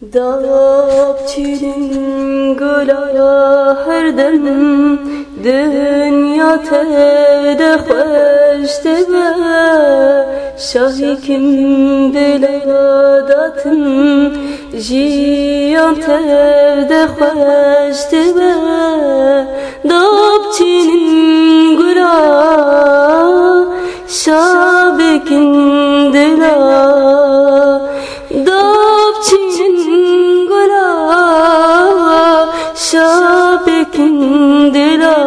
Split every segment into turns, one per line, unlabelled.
Dabçinin gula her dem dünya tevde hoş tebe şahi kim beladatin jiyan tevde hoş tebe Dabçinin gula şabekin dila Dabçinin gula şabekin dila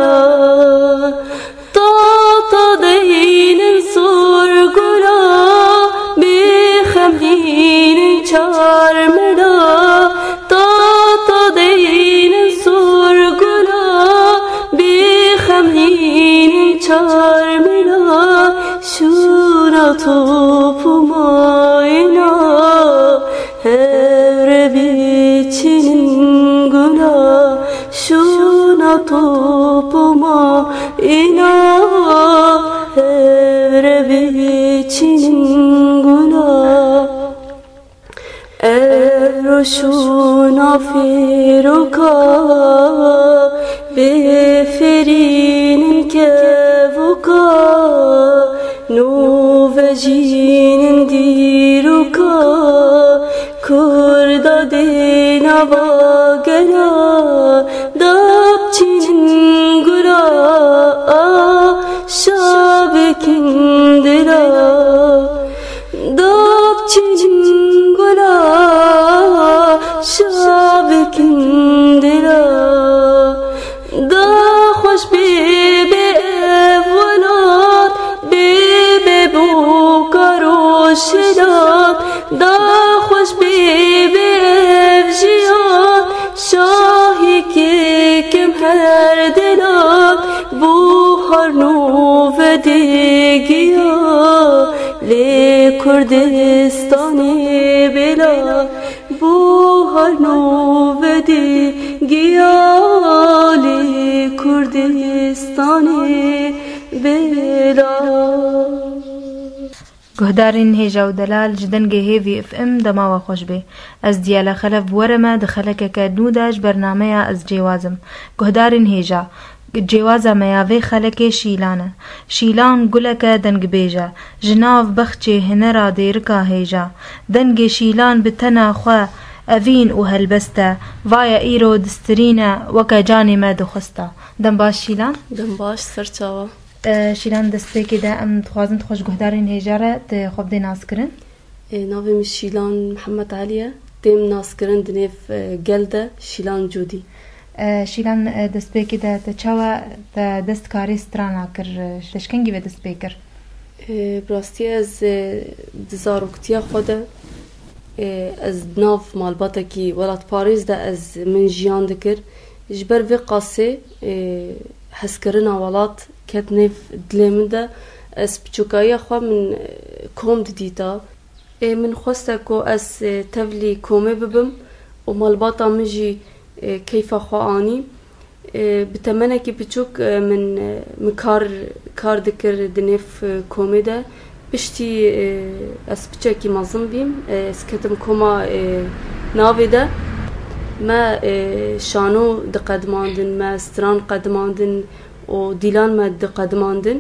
Ta deynin sorgula Bixemhinin çarmela Ta deynin sorgula Bixemhinin çarmela Şura topuma ina Her biçinin gula Şuna topuma ina Her biçinin gula Eroşuna firuka Beferinin kevuka Nuvejinin diruka Kurda denava gela Dabçinin gula Şabekin dila Dabçinin gula Şabekin dila Da hoş bebe evlat Bebe bu karoşelat Da hoş bebe evjiyat Şahi kekim her delat Bu harnu ve degiya Le Kurdistani bela Bu harnu ve degiya Le Kurdistani bela
گهدارین هیجا و دلال جدنگه هیوی اف ام دما و خوش بی از دیالا خلف ورما دخلک کدنوداش برنامه از جوازم گهدارین هیجا جوازا میاوی خلک شیلانه شیلان گلک دنگ بیجا جناف بخچه هنرا دیرکا هیجا دنگ شیلان بتنا خوا اوین و هلبستا وای ایرو دسترینا وکا جانی ما دخستا دم باش شیلان؟
دم باش سرچاوا
شیلان دسته که ده ام تخوازن تخوش گهدارین هیجاره تخواب دی ناس کرن؟
ناوی می شیلان محمد علیه دیم ناس کرن دنیف گلده شیلان جودی
شیلان دسته که ده تچاوا دست کاری سترانا کر تشکنگی به دست بیکر؟
براستی از دزاروکتیا خوده از ناف مالباتا کی ولات پاریز ده از من جیان دکر جبر وی قاسه حسکرن ولات کت نف دلمن ده از بچوکایی خوا من کوم دیتا من خواسته کو از تولی کومه ببم و مالباتا مجی کیف خوا آنی بتمنه کی بچوک من کار دکر دنف کومه ده بشتی از بچکی مازن بیم از کتم کوما ناوی ده ما شانو دقدماندن ما ستران قدماندن و دیلان ما دقدماندن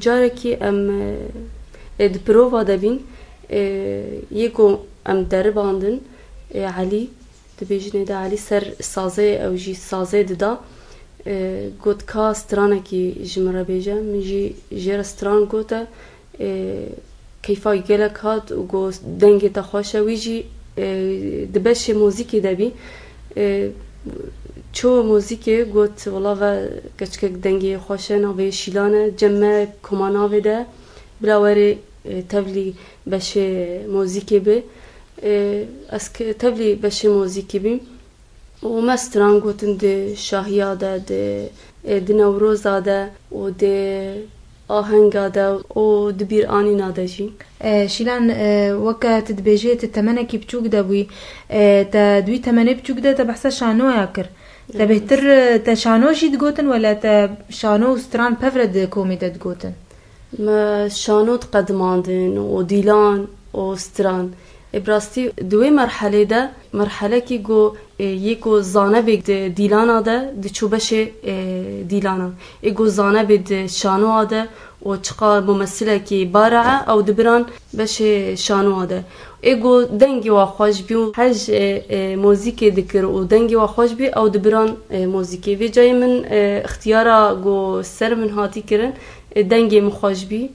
جاره کی ام دپرووا دبین یکو ام درباندن علی دبیجنه ده علی سر سازه او جی سازه ده گوت کا سترانه کی جمره بیجه من جی جیر ستران گوته کیفای گلک هات و گو دنگی تا خوشه وی جی دبش موزیکی دبی چو موزیکی گوت والا و کچک دنگی خوشه ناوی شیلانه جمع کماناوی ده بلاوری تبلی بش موزیکی به از تبلی بش موزیکی بیم و مستران گوتن ده شاهیاده ده نوروزاده و ده آهنگاده و دبیر آنی نادجی
شیلان وکا تدبیجه تتمنه کی بچوک دبوی تا دوی تمنه بچوک ده تا بحثا شانو یاکر تا بهتر تا شانو جید گوتن ولا تا شانو ستران پفرد کومی داد گوتن
ما شانو تقدماندن و دیلان و ستران براستی دوی مرحله ده مرحله کی گو یکو زانه بید دیلانا ده دچوبش دیلانا ایگو زانه بید شانو ده و چقا ممثله کی بارعه او دبران بش شانو ده ایگو دنگی و خوش بیو هج موزیک دکر و دنگی و خوش بی او دبران موزیکی وی جای من اختیارا گو سر من هاتی کرن دنگی مخوش بی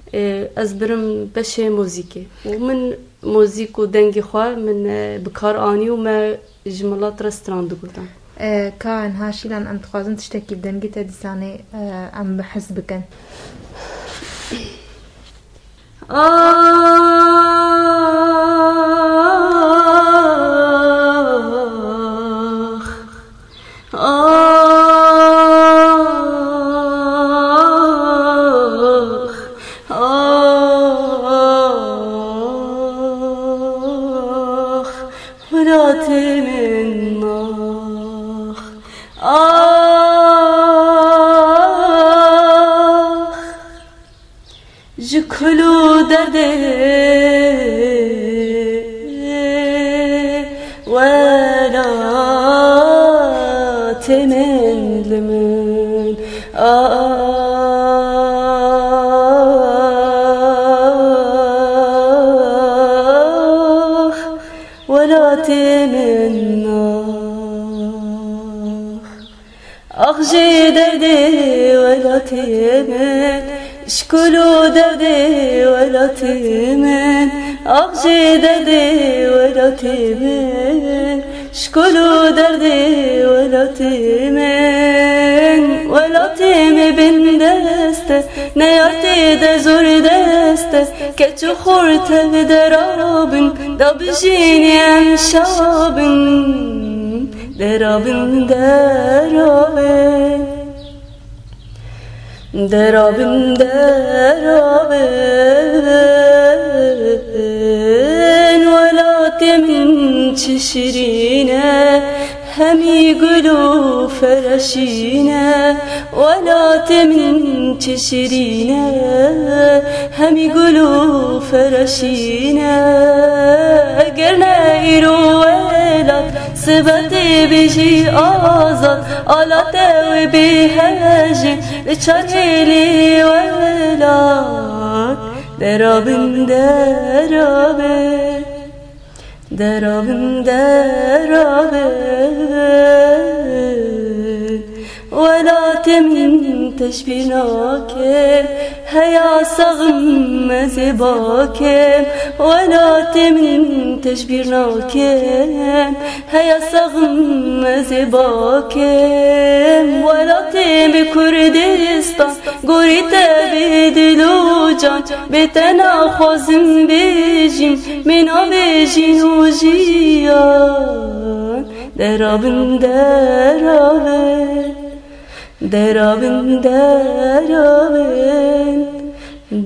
از برم بش موزیکی و من موزیک و دنگی خواه من بکار آنی و ما جملات رستران دو گلتم
كان هاشي لان ام تخوازن تشتكي بدنجي تدساني ام بحس بكن
جكلو درده ولا تمن لمن ولا تمن أخجي درده ولا تمن شكلو دردي ولا تمن أخجي دردي ولا تمن شكلو دردي ولا تمن ولا تمن بن دسته نيارتي دزور دسته كتو خورت بدرابن دابجيني ام شابن درابن درابن درابن درابن ولا تمن تشرينا هم يقولوا فرشينا ولا تمن تشرينا هم يقولوا فرشينا قرنا يرويلك سبتي بيجي آزاد على تاوي بيهاجي لتشاريلي ولاد درابن درابن درابن درابن ولا تمن تشبيناكم هيا صغم زباكم ولا تمن تشبيناكم هيا صغم زباكم ولا تم كردستان قريت بدلوجان بتنا خوزم بيجين منا بيجين وجيان درابن درابن درابن درابن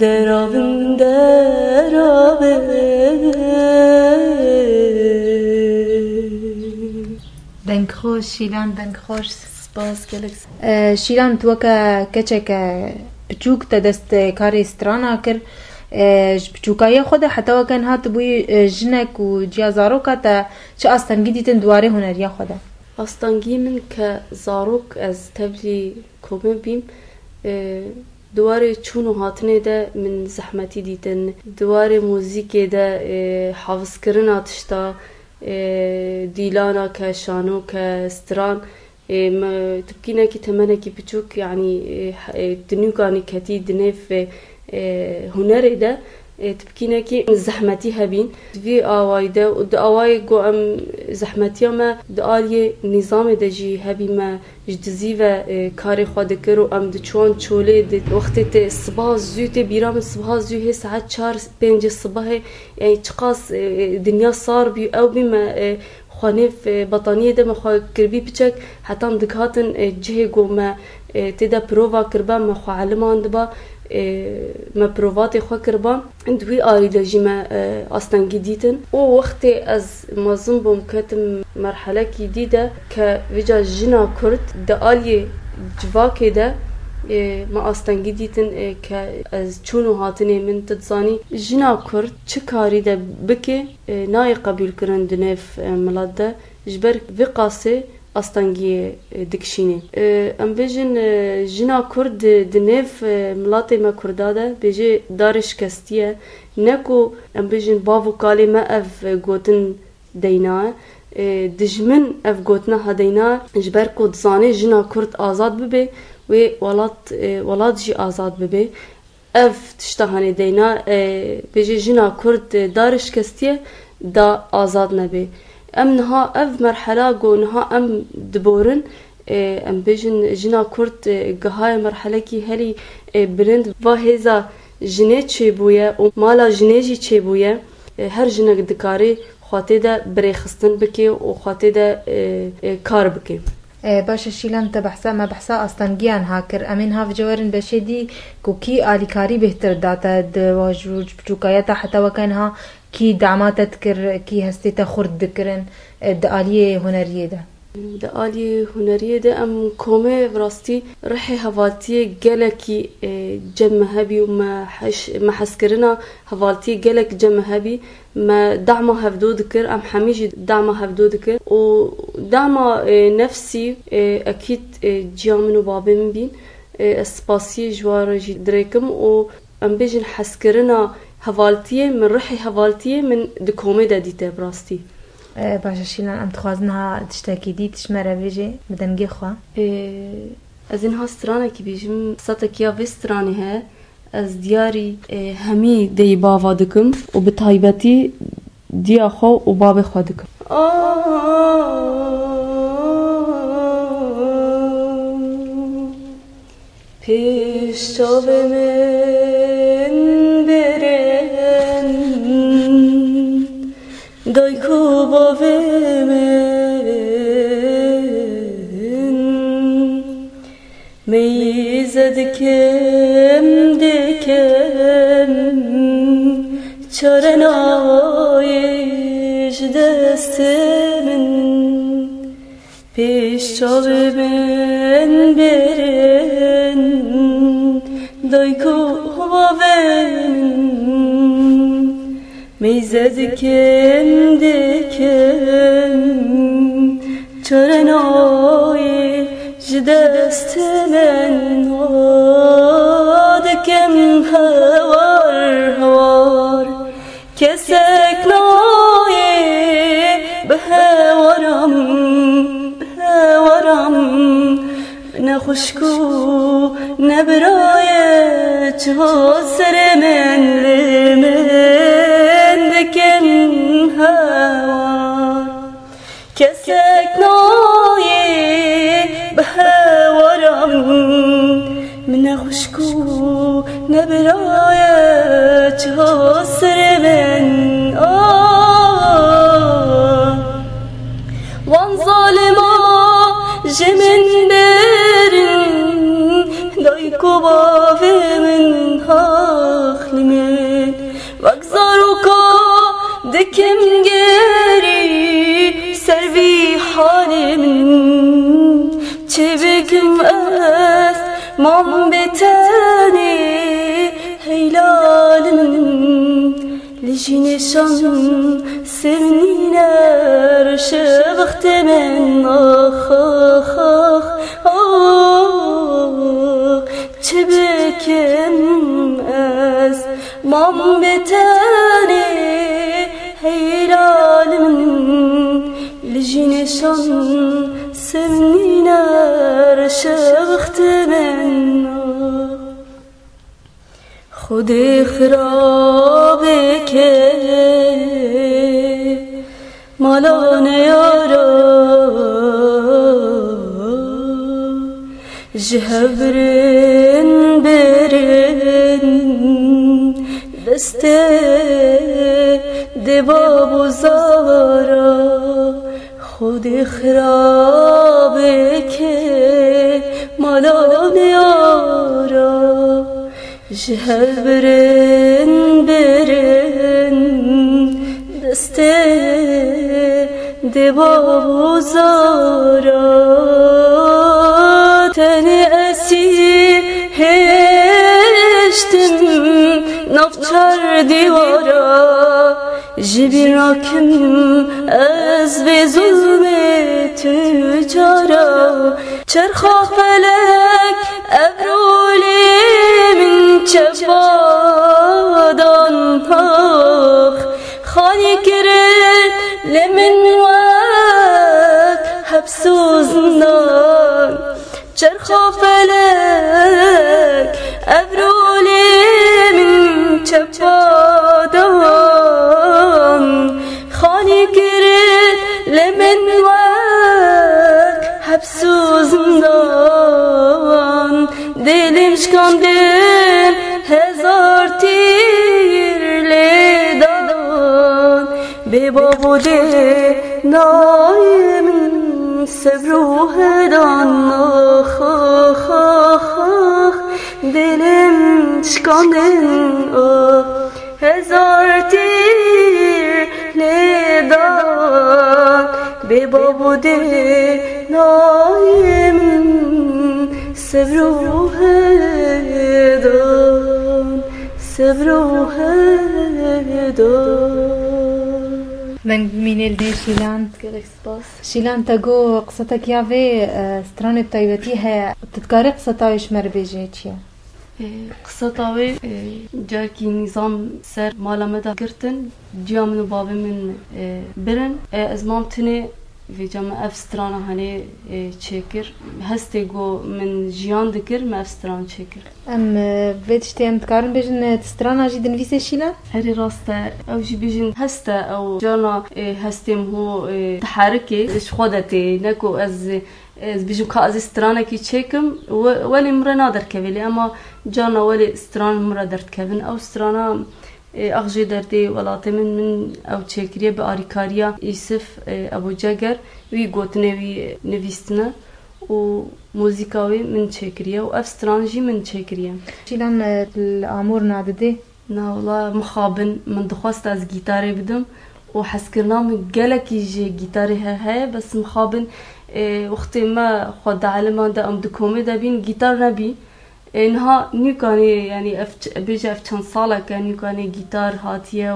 درابن درابن
دنگ خوش شیلان دنگ خوش
سپاس گلکس
شیلان تو که کچک بچوک تا دست کاری استرانا کر بچوکای خود حتی وکن هات بوی جنک و جیازارو که تا چه آستانگی دیتن دواره هنریا خوده
آستانگی من که زاروک از تبلی کومه بیم دواره چون و هاتنه ده من زحمتی دیتن دواره موزیک ده حافظ کرن آتشتا دیلانا که شانو که استران تبكينا كي تمنى كي بتشوك يعني دنيوكاني كتي دنيف هنري ده تبكينا كي زحمتي هبين في آواي ده ود آواي جو ام زحمتي ما دالي نظام دجي هبي ما جدزي و كاري خود كرو ام دچون چوله د وقت ت صبح زوت بيرام صبح زوه ساعت 4 5 الصبح يعني چقاس دنيا صار بي او بما خانه في بطانية ده مخا كربي بچك حتى مدكاتن جهه جو ما تدا بروفا كربا مخا علمان دبا ما بروفات خو كربا دوي آري لجي ما أستنجي ديتن و وقت از مازن بوم كتم مرحلة كي ديدا كوجا جنا كرد دا آلي جواكي ده ما آستانگی دیتن که از چونو هاتنه من تدزانی جنا کرد چه کاری ده بکه نای قبول کرن دنف ملت ده جبر وی قاسه آستانگی دکشینه ام بیجن جنا کرد دنف ملت ما کرداده بیجه دارش کستیه نکو ام بیجن باو کالی ما اف گوتن دینا دجمن اف گوتنا هدینا جبر کو دزانی جنا کرد آزاد ببه و ولات جی آزاد ببه اف تشتهانی دینا بیجه جنا کرد دارش کستیه دا آزاد نبه ام نها اف مرحله گو نها ام دبورن ام بیجن جنا کرد گهای مرحله کی هلی برند و هزا جنه چه بویه و مالا جنه جی چه بویه هر جنه دکاری خاطی ده بريخستن بكي وخاطي ده كار بكي
باشا شیلان تا بحثا ما بحثا آستانگیان هاکر امین هاف جوارن بشیدی کو کی آلیکاری بهتر داتا دواجوج بچوکایتا حتی وکانها کی دعماتت کر کی هستی تا خورد دکرن دعالیه هنریه ده
دعالیه هنریه ده ام کومه براستی رحی هوالتی گلکی جمهبی و ما حسکرنا هوالتی گلک جمهبی ما دعم هفدو ذكر ام حميجي دعم هفدو ذكر ودعم نفسي اكيد جامن وبابي من بين اسباسي جوار دريكم و ام بيجن حسكرنا هوالتيه من رحي هوالتيه من دكومي داديته براستي
باشا شيلان ام تخوازنها تشتاكي دي تشمره بيجي بدنجي خوا
از اینها سترانه که بیجم ساتکیا و سترانه ها از دیاری همی دی باوا دکم و به تایبتی دیا خو و باب خوا دکم پیش چاو من برن دای کو باو دکم دکم چرنایش دست من پیش چاو من برن دای کو باون میزدکم دکم چرنایش دست من دکم هوار کسک نایه به هوارم نخوشکو نبرای چه سر من دکم هوار کسک نایه به هوارم نخوشکو نبرای چه سر من وان ظالما جمن برن دایکو باو من حاخل من وگذارو که دکم گری سروی حال من چه بگم از مام بتانی هیلال من لجنشان سمنينر شبخت من تبكم از مام بتاني هيرال من لجنشان سمنينر شبخت من خود خرابه که مالان یارا جهبرن برن دست دباب و زارا خود خرابه که مالان یارا جهبرن برن دست دباب و زارا تن اسیر دیوارا جبی راکم از به ظلم تجارا چرخا فلک ابرولی من چبادان پاخ خانی کرد لمن وقت حبس و زندان چرخا فلک ابرولی من چبادان خانی کرد لمن وقت حبس و زندان دلم شکاندن هزار تیر لیدان به بابو ده نایم صبر و هدان آخ آخ آخ آخ دلم شکاندن هزار تیر لیدان به بابو ده نایم صبر و هدان صبر و هدان
من مینل دی شیلان
گلک سپاس
شیلان تگو قصتك يا في سترانه طيبتي هي تتكاري قصتايش مربيجي چيا
قصة طاوي جاركي نظام سر مالا مدا گرتن جا منو بابي من برن ازمام تني في جامعة افسترانا هني تشيكر هستي جو من جيان دكر ما افستران تشيكر
ام فيتشتي ام تكارن بيجن تسترانا جي دنفيسي شيلا
هري راستا او جي بيجن هستا او جانا هستيم هو تحركي اش خودتي نكو از بيجم كاز استرانا كي تشيكم ولي مرة نادر كبيلي اما جانا ولي استرانا مرة درت كبن او استرانا اغجي دردي ولاتي من او تشيكريا باريكاريا يوسف ابو جاگر وي گوتنه وي نويستنا و موزيكاوي من تشيكريا و افسترانجي من تشيكريا
شيلان الامور ناددي
نا والله مخابن من دخواست از گيتاري بدم و حسكرنا من قالك يجي جيتاري هاي بس مخابن وقتی ما خود علمان دا ام دکومه دا بین گیتار نبی اینها نیکانی یعنی بیجا چند ساله که نیکانی گیتار هاتیه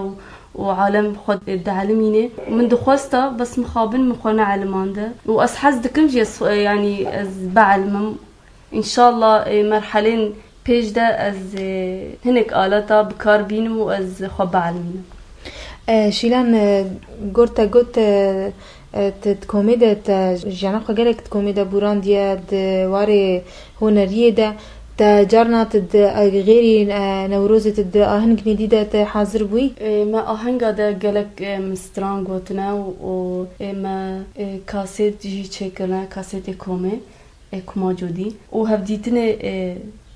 و عالم خود دعلمینه من دخواسته بس مخابن مخوانا علمان دا و از حز دکم جی يعني از بعلمم ان شاء الله مرحلين پیش دا از هنک آلاتا بکار بینم و از خواب بعلمینم
شیلان گورتا گوت تكوميدا جانا خجالك تكوميدا بورانديا دواري هنريه دا تجارنا تد غيري نوروز تد آهنگ نديدة حاضر بوي
ما آهنگ دا جالك مستران قوتنا و ما كاسيت جي چكرنا كاسيت كومي كوما جودي و هفديتنا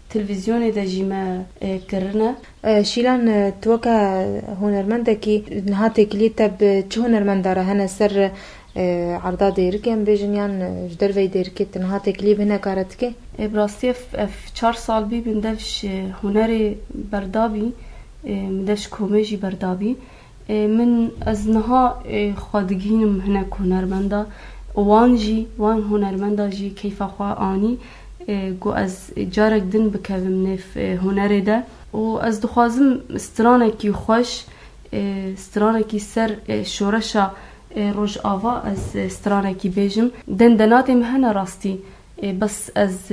تلفزيون دا جيما كرنا
شيلان توكا هنرمندكي نهاتي كليتا بچه هنرمندارا هنا سر عرضا ديركي بيجنيان جدر في ديركي نهاتي كليب هنا كارتكي
براستي في 4 سال بي بندفش هنري بردابي مدفش كوميجي بردابي من ازنها خادگينم هنا هنرمندا وان هنرمندا جي كيف خوا اني گو از جارك دن بكوم نف هنري ده و از دخوازم استرانكي خوش استرانكي سر شورشا روج آوا از استرانكي بيجم دندناتي مهنا راستي بس از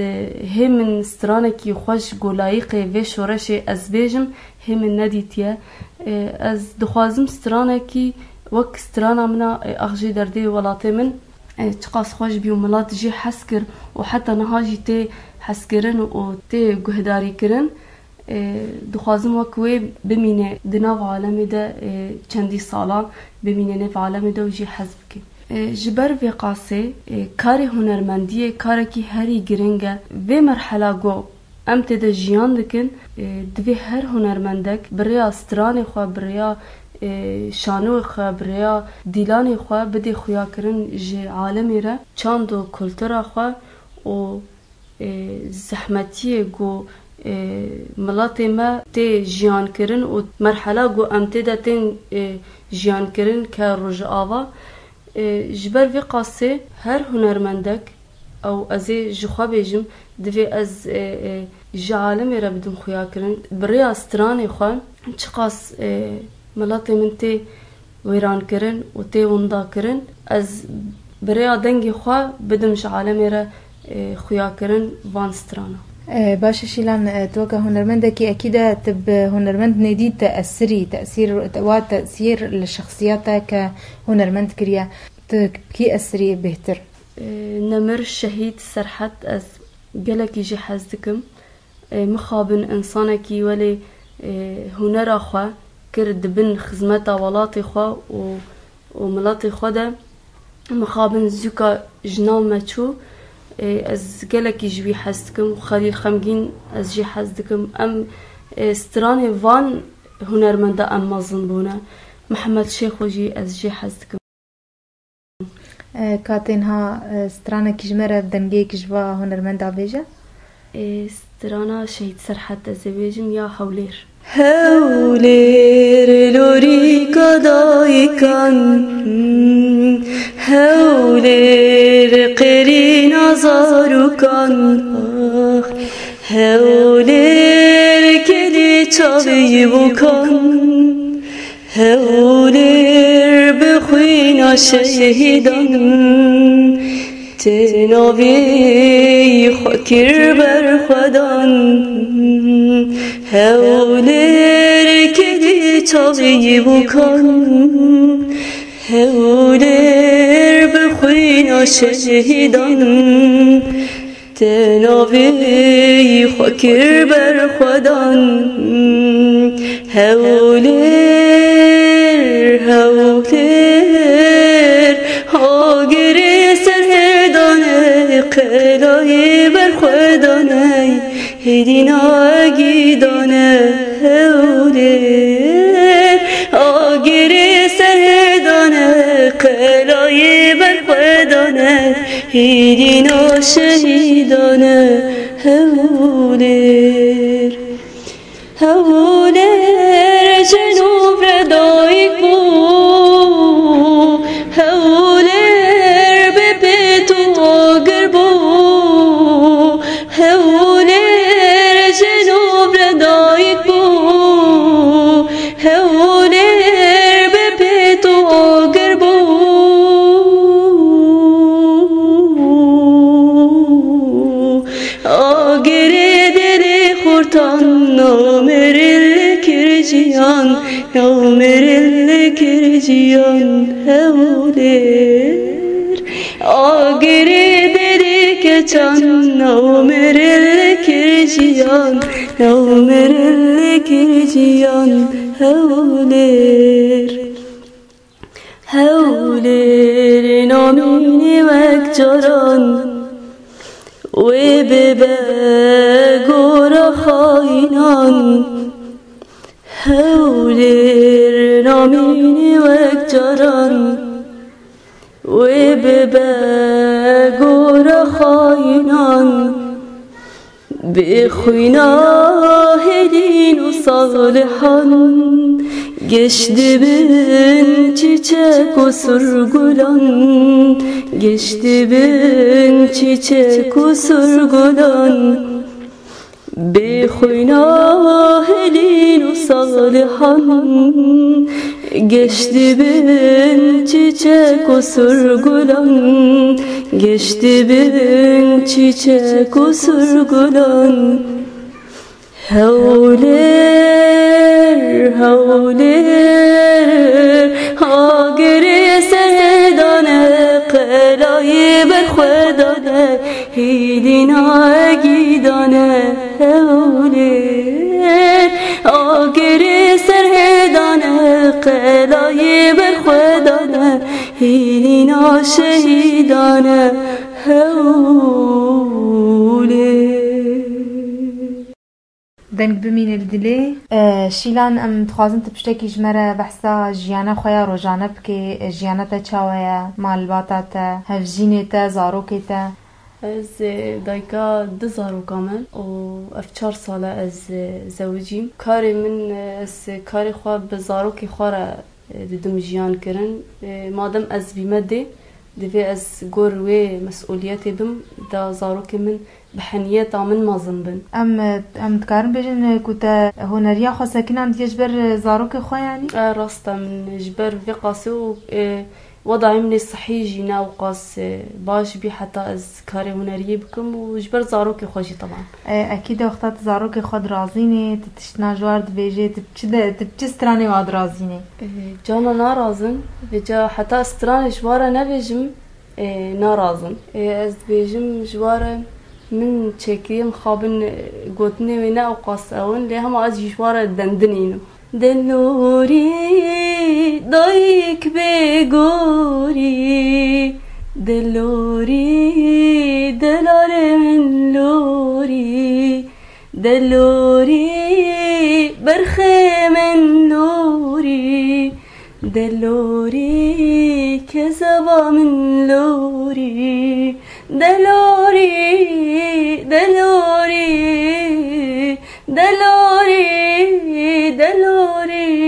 هم من استرانكي خوش گولايقي و شورشي از بيجم هم من نديتيا از دخوازم استرانكي وك استرانا منا اغجي دردي ولاتي من تقاس خوش بيو ملات جي حسكر وحتى نهاجي تي حسكرن و تي گهداري كرن دخوازم وكوي بمينه دناف عالمي ده چندي سالا بمينه نف عالمي ده وجي حزبكي جبر في قاسي كاري هنرمنديه كاركي هري گرنگه و مرحله گو ام تده جيان دكن دوی هر هنرمندك بريا استراني خوا بريا شانو خوا بريا ديلاني خوا بدي خويا کرن جي عالمي را چاندو كولتورا خوا و زحمتيه گو ملاتي ما تي جيان کرن و مرحله گو ام تده تين جيان کرن که روج آوا جبر في قاسي هر هنرمندك او ازي جخوا بيجم دفي از جي عالمي را بدم خويا كرن بريا استراني خوان چقاس ملاتي من تي ويران كرن و تي وندا كرن از بريا دنگي خوا بدم جي عالمي را خويا كرن وان سترانا.
باشا شيلان توقع هنرمندك أكيد تب هنرمند نديد تأثير لشخصياتك كهنرمند كريا كي أثري بهتر.
نمر الشهيد سرحت از قلك يجي حزدكم مخابن إنسانكي ولي هنر أخوا كرد بن خزمتا ولاتي خوا وملاتي خوا ده مخابن زوكا جنال مچو از قلك يجي حزدكم وخليل خمجين از جي حزدكم أم استراني وان هنرمندا أم مظنبونا محمد شيخ وجي از جي حزدكم.
كاتنها سترانا كجمرة بدنجي كجوا هنرمندا بيجا
سترانا شهيد سرحت أزبيجم يا حولير
هولير لوريكا دايكان هولير قرين زاروكان هولير كلي تابيبوكان هولير بخوينا شهيدان تناوي خاكر برخدان هولير كلي تابيبوكان هولير بخوينا شهيدان تناوي خاكر برخدان هولير هاگری سرهدانه قلای برخدانه هدینا گیدانه هولیر هاگری سرهدانه قلای برخدانه هدینا شهیدانه هولیر هولیر جنوب ردای کو هولیر ببیت و آگر بو هولیر جنوب ردای کو هولیر ببیت و آگر بو آگر دل خورتان نامر الكرجيان نامر الكرجيان هولير آگری دری کچان نامر الكرجيان نامر الكرجيان هولير هولير نامینی وکجاران و ببگور خاینان هولير نامینی وکجاران و ببگور خاینان بخوینا هدین و صالحان گشت بن çiçek و سرگلان گشت بن çiçek و سرگلان بخوینا هدین و صالحان گشت بن çiçek و سرگلان گشت بن çiçek و سرگلان هولير هولير هاگری سردانه قلای برخدانه هیدینا گیدانه هولير هاگری سردانه قلای برخدانه هیدینا شهیدانه هولير
دنگ بمینه دلی شیلان ام تخوازن تبشتکی جمره بحثا جیانا خویا روزانه بکی جیانا تا چاویا مالباتا تا هفجینه تا زاروکه تا
از دایکا 2 زاروکامن و 4 ساله از زوجیم کاری من از کاری خواه به زاروکی خواه را ددم جیان کرن مادم از بیمه ده دفي از جور وي مسؤولياتي بم دا زاروك من بحنية من مازن بن
ام تكارن بيجن كوتا هنريا خو ساكنان ديجبر زاروك خو يعني
راستا من جبر في قاسو وضعي من الصحي جينا وقاس باش بي حتى از كاري هنريه بكم وجبر زاروك خوشي طبعا
اكيد وقتات زاروك خود رازيني تتشنا جوار دبيجي تبچ ستراني واد رازيني
جانا نارازن بجا حتى ستراني جوارا نبيجم نارازن از بيجم جوارا من تشكيم خابن قوتني وينا وقاس اون لي هم از جوارا دندنينو دلوري ضيك بيقوري دلوري دلار من لوري دلوري برخي من لوري دلوري كذبا من لوري دلوري دلوري دلوري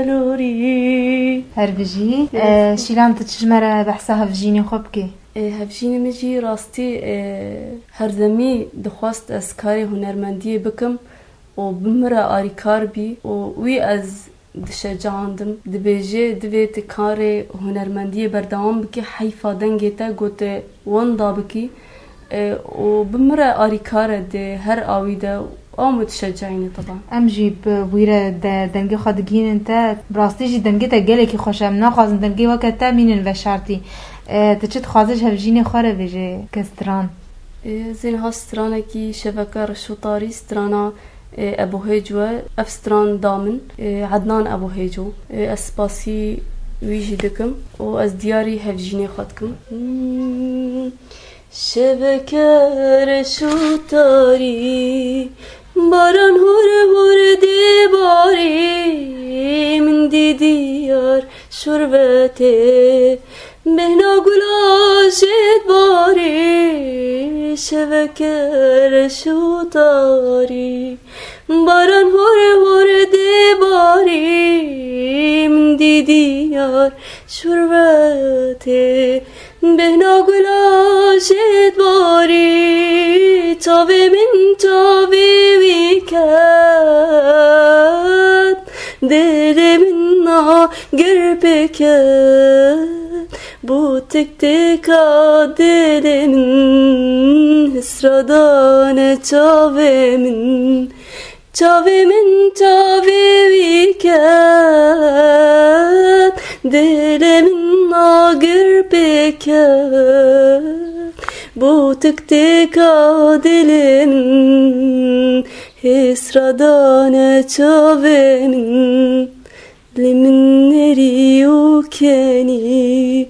دلوري
هربجي شيلان تتشمر بحسها هفجيني خوبكي
هفجيني مجي راستي هرزمي دخواست از كاري هنرمندية بكم وبمرا آري كاربي ووي از دشجاندم دبيجي دبيت كاري هنرمندية بردوام بكي حيفا دنگيتا قوت واندا بكي وبمرا آري كار دي هر آويدا او متشجعيني طبعا
امجي بويرة دنگي خادگين انت براستيجي دنگي تا گلكي خوشم ناخوازن دنگي وقتا مينن وشارتي تچت خوازش هفجيني خوره بيجي كستران
زين ها سترانه كي شبكة رشوطاري سترانا ابو هيجو افستران دامن عدنان ابو هيجو اسباسي ويجي دكم واز دياري هفجيني خدكم شبكة رشوطاري باران هور هور دي باري من دي ديار شربتي بهنا قلاشت باري شبكة رشوطاري باران هور هور دي باري من دي ديار شربتي بهنا قلاشت باري تاوي من تاوي ويكات دل منا قربكات بو تك تكا دل من هسردان تاوي من تاوي ويكات دل منا قربكات بو تك تكا دل من هسردان تاوي من لمن نريو كاني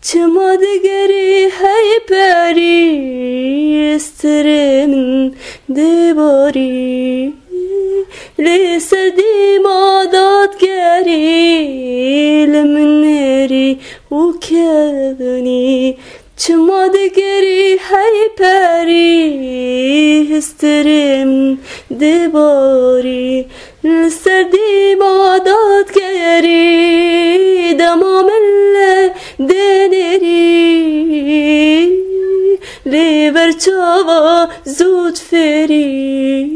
چما دگری هی پری استرم دباری لسدی مادات گری لمن نری و کنی چما دگری هی پری استرم دباری لسدی مادات گری دمام دنری لیبر چاوا زود فری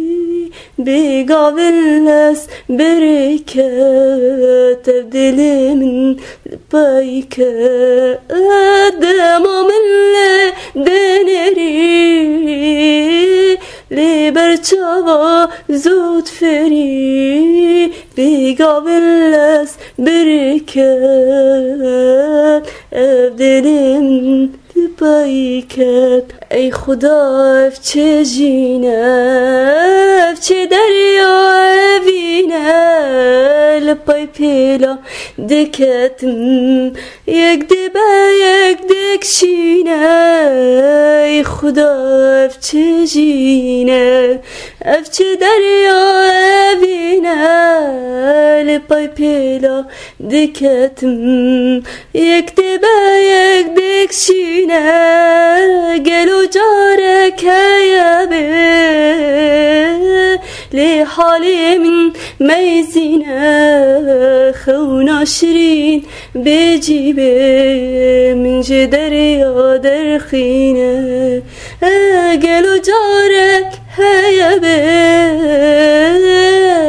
بقابلناس بركات تبدل من بايكات دمام دنري لیبر چاوا زود فری بقابلناس بركات ابدلم بايكات ای خدا افچه جینه افچه دریا وینه لپای پیلا دکتم یک دبه یک دکشینه ای خدا افچه جینه افچه دریا وینه لپای پیلا دکتم یک دبه یک دکشینه گلو جاره که به لحالي من ميزينة خونا شرين بجيبه من جدريا درخينة قالوا جارك هيا بيه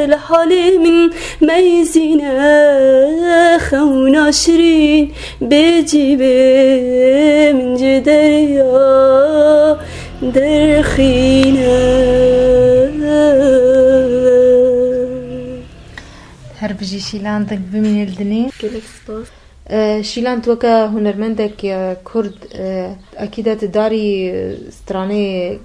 لحالي من ميزينة خونا شرين بجيبه من جدريا درخينة.
هربجي شيلان دك بمين الدنيا
كلك سباس.
شيلان توكا هنرمندك يا كرد أكيد تداري ستراني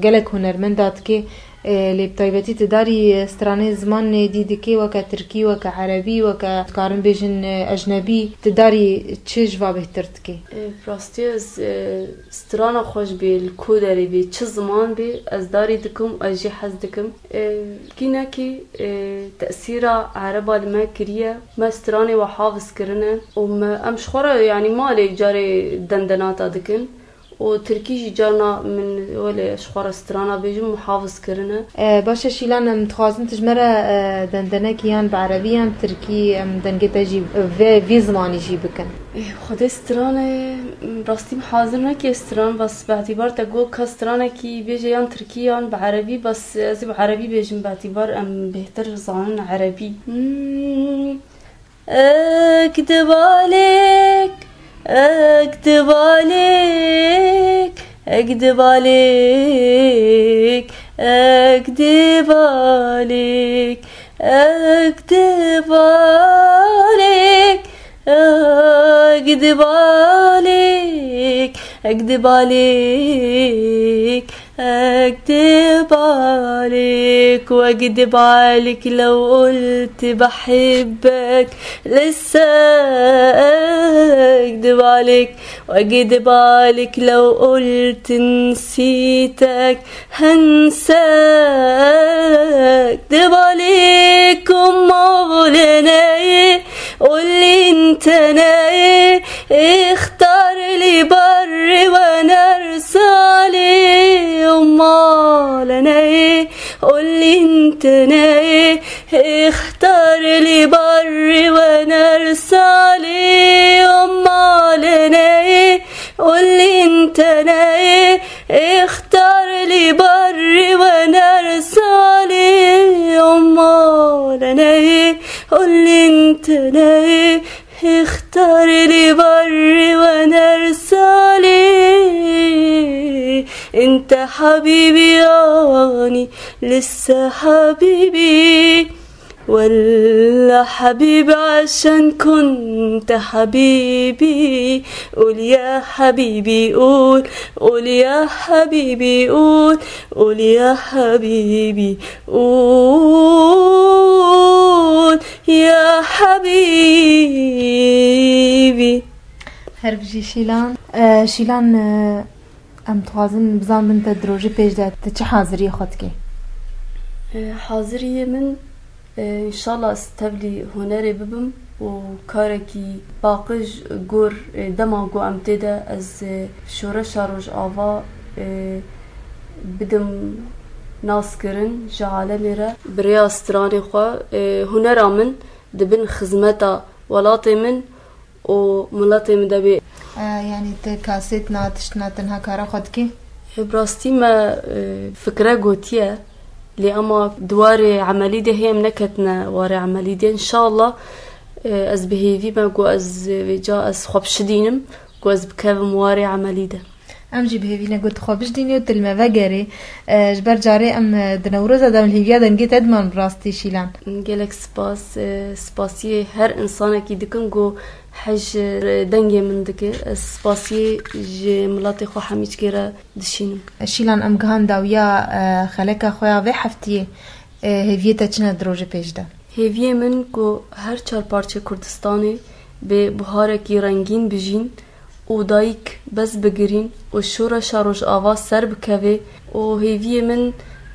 قالك هنرمندات كي اللي بطيبتي تداري ستراني زمان ديدكي وكا تركي وكا عربي وكا كارن بيجن أجنبي تداري تشيج بهترتكي
براستي از سترانا خوش بي الكودري بي چه زمان بي از داري دكم اجي حز دكم كينا كي تأثير عربا لما كريه ما ستراني وحافظ كرنا وما امش خورا يعني مالي جاري دندناتا دكن و تركيجي جارنا من ولا شخورا سترانا بيجم محافظ كرنا.
باشا شيلان متخازن تجمرة دندنكيان بعربيان تركي دنجتا جي في زماني جي بكن.
خدي سترانا براستي محاضرنا كي ستران بس باعتبار تقول كسترانا كي بيجي يان تركيان بعربي بس ازي بعربي بيجم باعتبار ام بهتر زانن عربي. اكتب عليك اكتب عليك اكذب عليك اكذب عليك اكذب عليك اكذب عليك اكذب عليك اكذب عليك واكذب عليك لو قلت بحبك لسه اكذب عليك واكذب عليك لو قلت نسيتك هنساك اكذب عليك ومولانا ايه قولي انت انا ايه اختار لي بر وانا ارسى عليه امال انا ايه قولي انت انا ايه اختار لي بر وانا ارسى عليه امال انا ايه قولي انت انا ايه اختار لي بر وانا ارسى عليه امال انا ايه قولي انت انا ايه اختار لي بر وانا ارسى عليه انت حبيبي يعني لسه حبيبي ولا حبيبي عشان كنت حبيبي قول يا حبيبي قول قول يا حبيبي قول قول يا حبيبي قول يا حبيبي.
هربجي شيلان شيلان ام توازن بزان بنت دروجي بيج دات چه حاضري خودكي
حاضرية من ان شاء الله استبلي هنري ببم وكاركي باقج جور دماغو امتدا از شورش روج آوا بدم ناس کرن جعاله میره بریا استرانی خوا هنرا من دبن خدمتا ولاطي من و ملاطي من دبي
يعني تكاسيتنا تشتنا تنها كارا خودكي
براستي ما فكرة قوتية لأما دواري عملي دي هي منكتنا واري عملي دي إن شاء الله أز بهيفي ما قو أز جا أز خوبش دينم قو أز بكافم واري عملي ده
امجي بهيفينا قلت خوبش ديني وتلما فقري جبر جاري ام دنوروزا دام الهيفيا دنجيت ادمان براستي شيلان
نقلك سباس سباسي هر انسانه كي دكن قو حج دنجي من دكي سباسي جي ملاطي خو حميج كيرا دشينم
شيلان ام جهان داويا خلكا خويا في حفتي هيفيتا چنا دروجه پیجدا
هيفيه من قو هر چار پارچه كردستاني به بهاركي رنگين بجين و دايك بس بگرين و شورا شاروج آواز سر بكوه و هيفيه من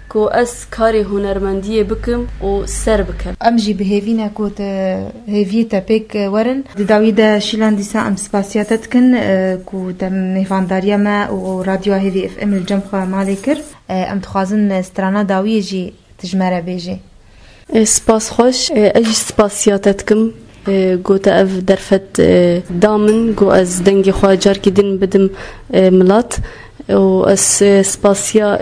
كو اس كاري هنرمنديه بكم و سر بكم
امجي بهيفينا كوت هيفيتا بيك ورن داويدا شيلان ديسا ام سباسياتتكن كو تم فانداريا ما و راديو هيفي اف ام الجمخه مالكر ام تخازن سترانا داويجي تجمره بيجي.
سپاس خوش اجي سپاسياتتكم قوتا اف درفت دامن قو از دنگي خواجار كي دين بدم ملات و اس سپاسيا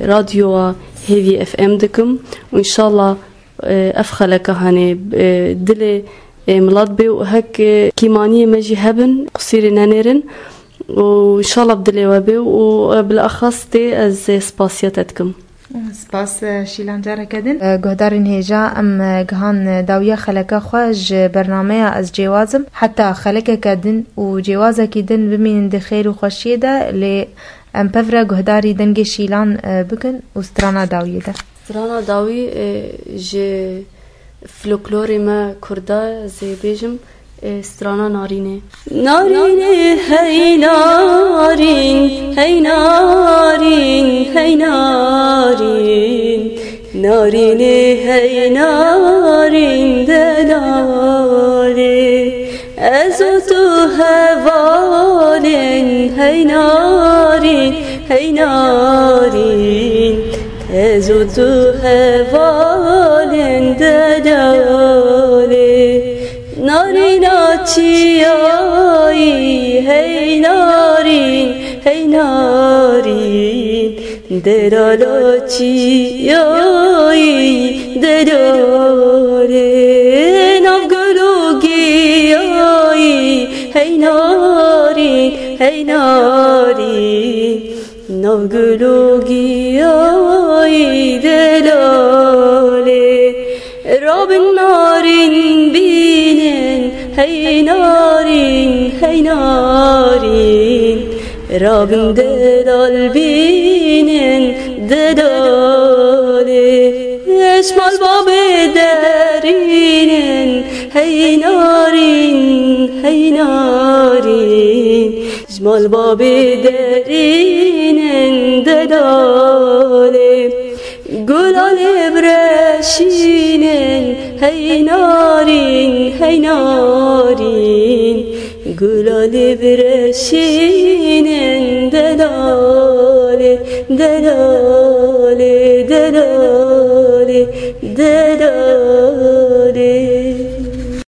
راديو هيفي اف ام دكم وان شاء الله افخلك هاني دلي ملات بي وهك كيمانية مجي هبن قصير نانيرن وان شاء الله بدلي وبي وبالاخص تي از سپاسياتتكم.
سپاس شیلان جاره کدین گهدارین هیجا ام گهان داویا خلکا خواج برنامه از جوازم حتی خلکا کدین و جوازا کدین بمین دخیر و خوشیه ده لی ام پفره گهداری دنگ شیلان بکن و سترانا داویه ده.
سترانا داوی جه فلوکلوری ما کرده زی بیجم سترانا نارینه نارینه هی نارین هی نارین هی نارین نارینه هی نارین دلاله از تو هوالین هی نارین هی نارین از تو هوالین دلاله نارینا چیایی هی نارین هی نارین دلالا چیایی دلاله نافگلو گیایی هی نارین هی نارین نافگلو گیایی دلاله رابن نارین بینن هی نارین هی نارین رابن دلال بینن دلاله اشمال باب درینن هی نارین هی نارین اشمال باب درینن دلاله گلال برشینن هی نارین هی نارین گلال برشینن دلاله دلاله دلاله دلاله